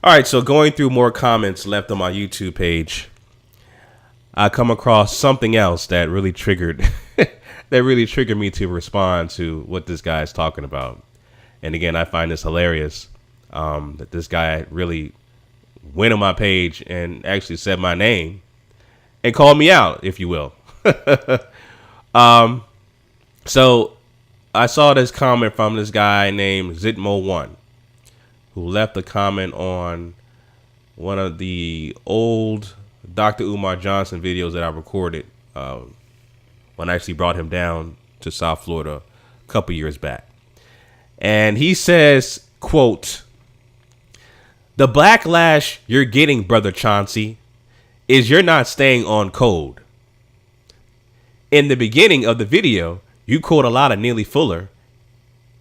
All right, so going through more comments left on my YouTube page, I come across something else that really triggered me to respond to what this guy is talking about. And again, I find this hilarious that this guy really went on my page and actually said my name and called me out, if you will. So I saw this comment from this guy named Zitmo1, who left a comment on one of the old Dr. Umar Johnson videos that I recorded when I actually brought him down to South Florida a couple years back. And he says, quote, "The backlash you're getting, Brother Chauncey, is you're not staying on code. In the beginning of the video, you quote a lot of Neely Fuller.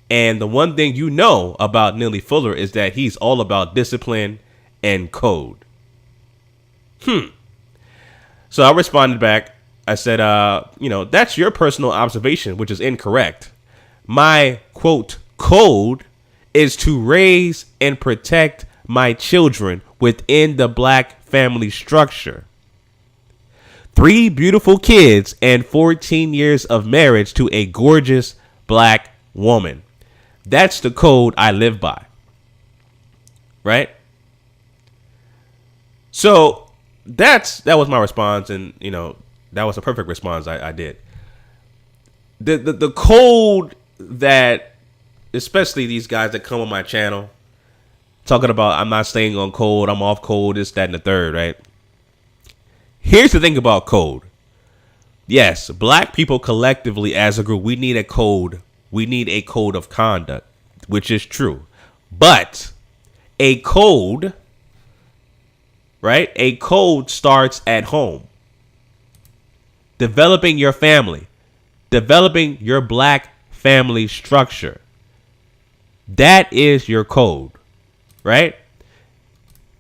And the one thing you know about Neely Fuller is that he's all about discipline and code." So I responded back. I said, that's your personal observation, which is incorrect. My, quote, code is to raise and protect my children within the black family structure. 3 beautiful kids and 14 years of marriage to a gorgeous black woman. That's the code I live by. Right? So that was my response, and that was a perfect response I did. The code that, especially these guys that come on my channel talking about I'm not staying on code, I'm off code, this, that, and the third, right? Here's the thing about code. Yes, black people collectively as a group, we need a code. We need a code of conduct, which is true. But a code, right? A code starts at home. Developing your family, developing your black family structure. That is your code, right?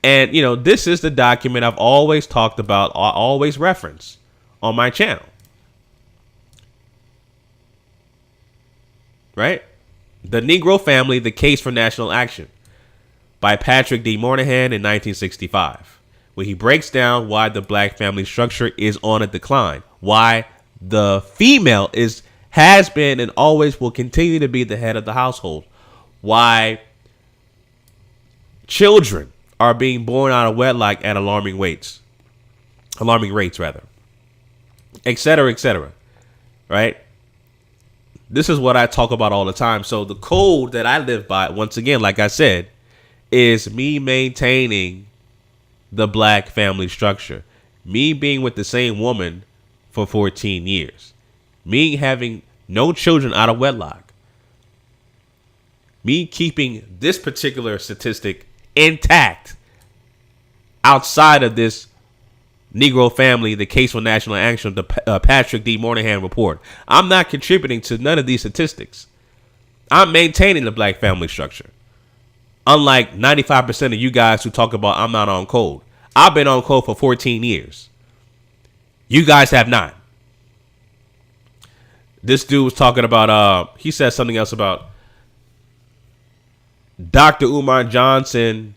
And, this is the document I've always talked about, I always reference on my channel. Right? The Negro Family, The Case for National Action by Patrick D. Moynihan in 1965, where he breaks down why the black family structure is on a decline, why the female has been and always will continue to be the head of the household, why children are being born out of wedlock at alarming rates, et cetera, right? This is what I talk about all the time. So the code that I live by, once again, like I said, is me maintaining the black family structure, me being with the same woman for 14 years, me having no children out of wedlock, me keeping this particular statistic intact outside of this Negro Family, The Case for National Action, the Patrick D. Moynihan report. I'm not contributing to none of these statistics. I'm maintaining the black family structure. Unlike 95% of you guys who talk about I'm not on code. I've been on code for 14 years. You guys have not. This dude was talking about, he said something else about Dr. Umar Johnson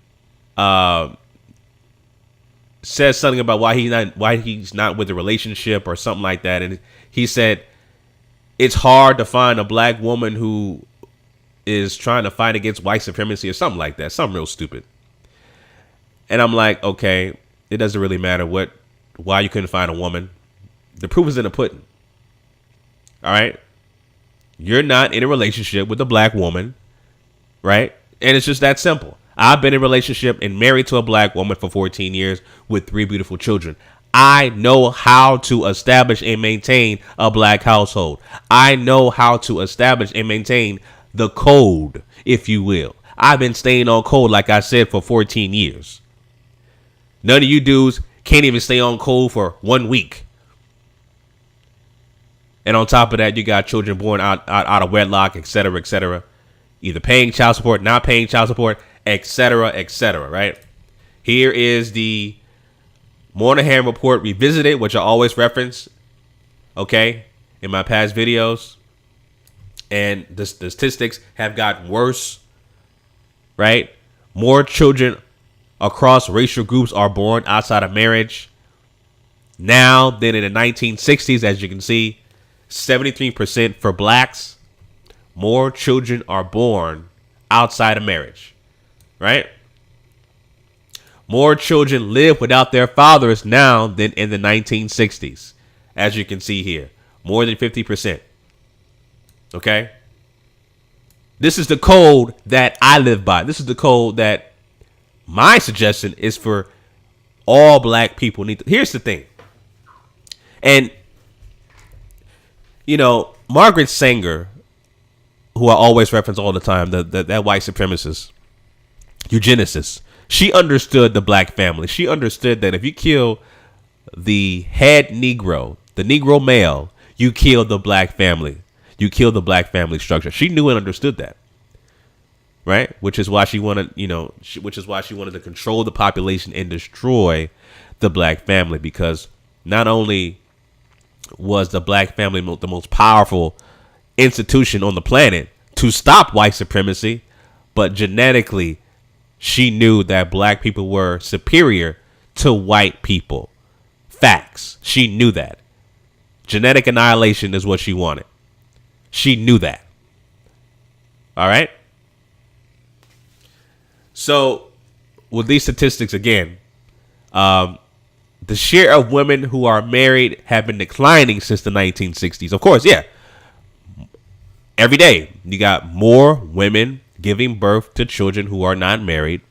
says something about why he's not with a relationship or something like that. And he said it's hard to find a black woman who is trying to fight against white supremacy or something like that. Something real stupid. And I'm like, okay, it doesn't really matter why you couldn't find a woman. The proof is in the pudding. All right. You're not in a relationship with a black woman. Right. And it's just that simple. I've been in a relationship and married to a black woman for 14 years with 3 beautiful children. I know how to establish and maintain a black household. I know how to establish and maintain the code, if you will. I've been staying on code, like I said, for 14 years. None of you dudes can't even stay on code for 1 week. And on top of that, you got children born out of wedlock, et cetera, either paying child support, not paying child support, et cetera, right? Here is the Moynihan report revisited, which I always reference, okay, in my past videos. And the statistics have gotten worse, right? More children across racial groups are born outside of marriage now than in the 1960s. As you can see, 73% for blacks. More children are born outside of marriage, right? More children live without their fathers now than in the 1960s. As you can see here, more than 50%. Okay? This is the code that I live by. This is the code that my suggestion is for all black people need to. Here's the thing. And, you know, Margaret Sanger, who I always reference all the time, that white supremacist, eugenicist, she understood the black family. She understood that if you kill the head Negro, the Negro male, you kill the black family. You kill the black family structure. She knew and understood that. Right? Which is why she wanted, which is why she wanted to control the population and destroy the black family, because not only was the black family the most powerful institution on the planet to stop white supremacy, but genetically, she knew that black people were superior to white people. Facts. She knew that. Genetic annihilation is what she wanted. She knew that. All right. So with these statistics, again, the share of women who are married have been declining since the 1960s. Of course, yeah. Every day you got more women giving birth to children who are not married.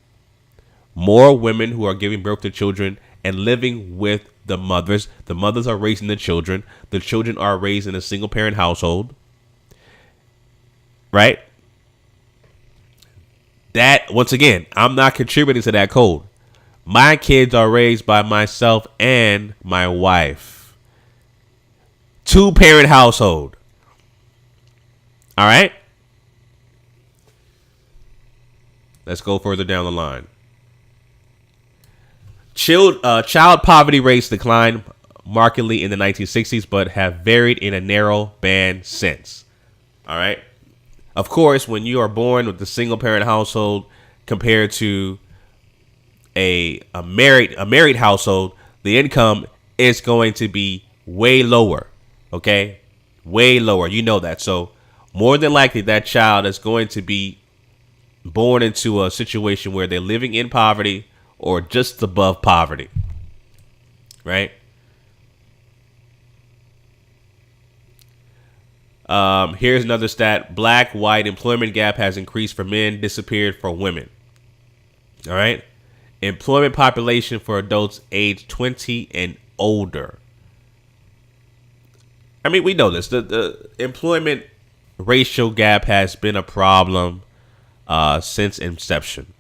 More women who are giving birth to children and living with the mothers. The mothers are raising the children. The children are raised in a single parent household. Right? That, once again, I'm not contributing to that code. My kids are raised by myself and my wife. 2-parent household. All right? Let's go further down the line. Child poverty rates declined markedly in the 1960s, but have varied in a narrow band since. All right? Of course, when you are born with a single parent household compared to a married household, the income is going to be way lower. Okay? Way lower. You know that. So more than likely that child is going to be born into a situation where they're living in poverty or just above poverty. Right? Here's another stat. Black-white employment gap has increased for men, disappeared for women. All right. Employment population for adults age 20 and older. I mean, we know this. The employment racial gap has been a problem since inception.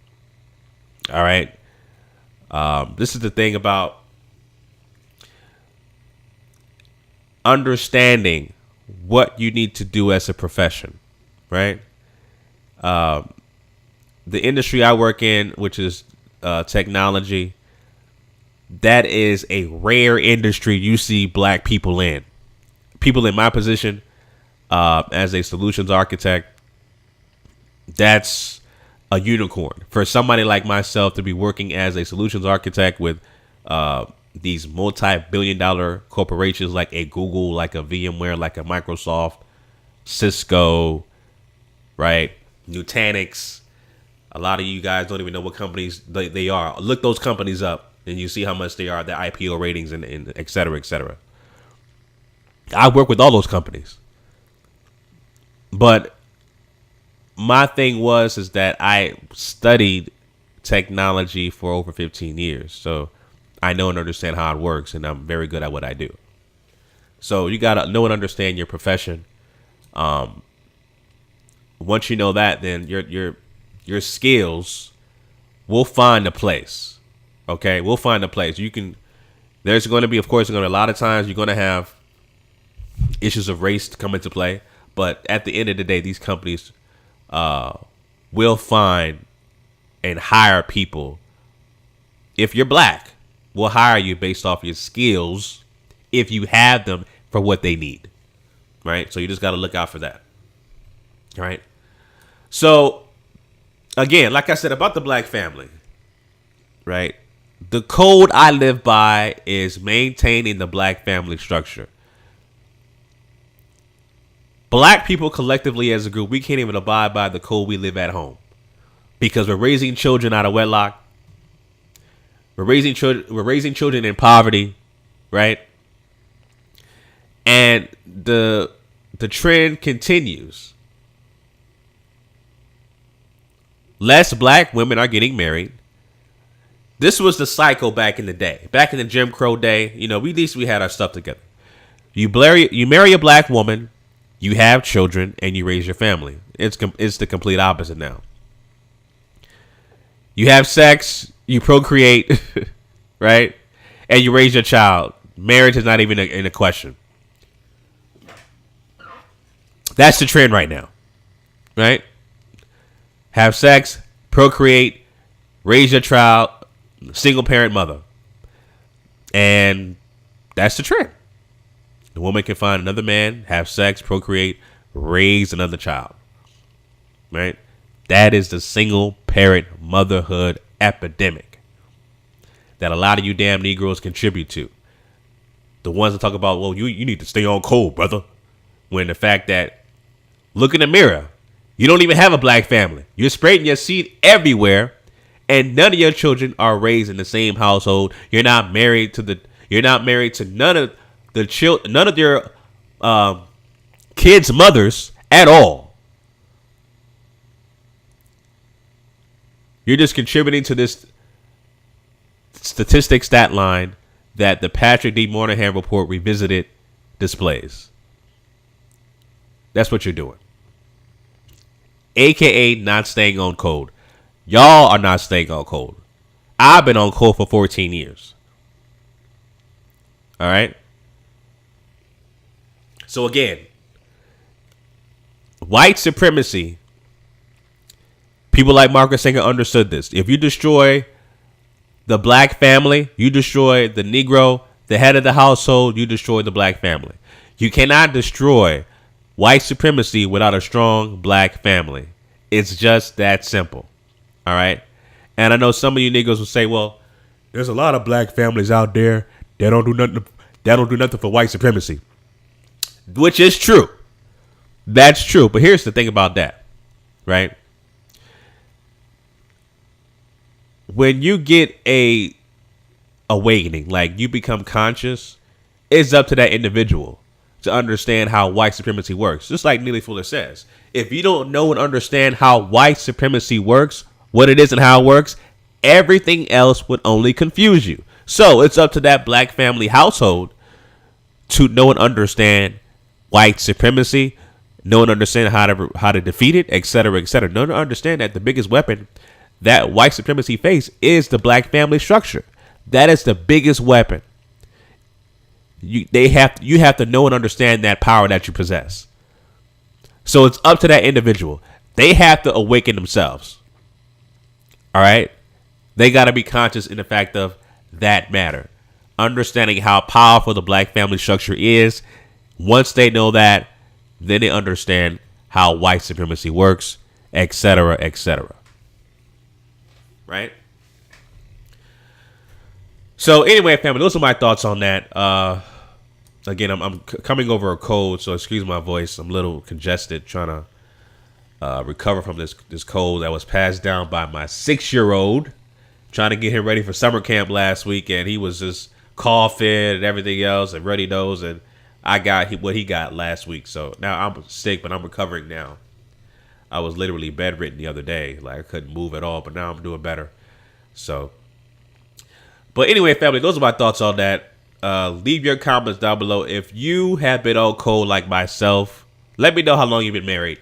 All right. This is the thing about understanding what you need to do as a profession, right? The industry I work in, which is technology, that is a rare industry you see black people in. People in my position as a solutions architect, that's a unicorn. For somebody like myself to be working as a solutions architect with these multi-billion-dollar corporations like a Google, like a VMware, like a Microsoft, Cisco, right? Nutanix. A lot of you guys don't even know what companies they are. Look those companies up and you see how much they are, their IPO ratings and et cetera, et cetera. I work with all those companies. But my thing is that I studied technology for over 15 years. So I know and understand how it works, and I'm very good at what I do. So you got to know and understand your profession. Once you know that, then your skills will find a place. Okay, we'll find a place. There's going to be, of course, a lot of times you're going to have issues of race to come into play. But at the end of the day, these companies will find and hire people. If you're black, we'll hire you based off your skills if you have them for what they need. Right? So you just got to look out for that. All right? So, again, like I said about the black family, right? The code I live by is maintaining the black family structure. Black people collectively as a group, we can't even abide by the code we live at home because we're raising children out of wedlock. We're raising children in poverty, right? And the trend continues. Less black women are getting married. This was the cycle back in the day. Back in the Jim Crow day, you know, at least we had our stuff together. You marry a black woman, you have children, and you raise your family. It's the complete opposite now. You have sex, you procreate, right? And you raise your child. Marriage is not even in a question. That's the trend right now, right? Have sex, procreate, raise your child, single parent mother. And that's the trend. The woman can find another man, have sex, procreate, raise another child, right? That is the single parent motherhood epidemic that a lot of you damn Negroes contribute to. The ones that talk about, well, you need to stay on code, brother. When the fact that, look in the mirror, you don't even have a black family. You're spreading your seed everywhere, and none of your children are raised in the same household. You're not married to none of their kids' mothers at all. You're just contributing to this statistic stat line that the Patrick D. Moynihan report revisited displays. That's what you're doing. AKA not staying on code. Y'all are not staying on code. I've been on code for 14 years. All right. So again, white supremacy, people like Marcus Singer understood this. If you destroy the black family, you destroy the Negro, the head of the household, you destroy the black family. You cannot destroy white supremacy without a strong black family. It's just that simple. All right. And I know some of you niggas will say, well, there's a lot of black families out there that don't do nothing. That don't do nothing for white supremacy, which is true. That's true. But here's the thing about that, right? When you get a awakening, like you become conscious, it's up to that individual to understand how white supremacy works. Just like Neely Fuller says, if you don't know and understand how white supremacy works, what it is and how it works, everything else would only confuse you. So it's up to that black family household to know and understand white supremacy, know and understand how to defeat it, etc., etc. Know and understand that the biggest weapon that white supremacy face is the black family structure. That is the biggest weapon. You have to know and understand that power that you possess. So it's up to that individual. They have to awaken themselves. All right? They got to be conscious in the fact of that matter. Understanding how powerful the black family structure is. Once they know that, then they understand how white supremacy works, etc., etc. Right? So anyway, family, those are my thoughts on that. Again, I'm coming over a cold, so excuse my voice. I'm a little congested, trying to recover from this cold that was passed down by my 6-year-old. Trying to get him ready for summer camp last week, and he was just coughing and everything else and runny nose, and I got what he got last week. So now I'm sick, but I'm recovering now. I was literally bedridden the other day. Like I couldn't move at all, but now I'm doing better. So, but anyway, family, those are my thoughts on that. Leave your comments down below. If you have been on cold like myself, let me know how long you've been married.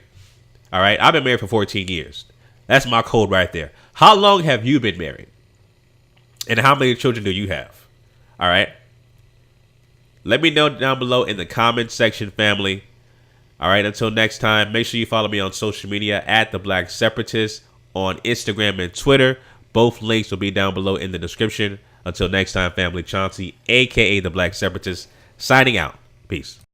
All right. I've been married for 14 years. That's my code right there. How long have you been married? And how many children do you have? All right. Let me know down below in the comment section, family. All right. Until next time, make sure you follow me on social media at The Black Separatist on Instagram and Twitter. Both links will be down below in the description. Until next time, family, Chauncey, a.k.a. The Black Separatist, signing out. Peace.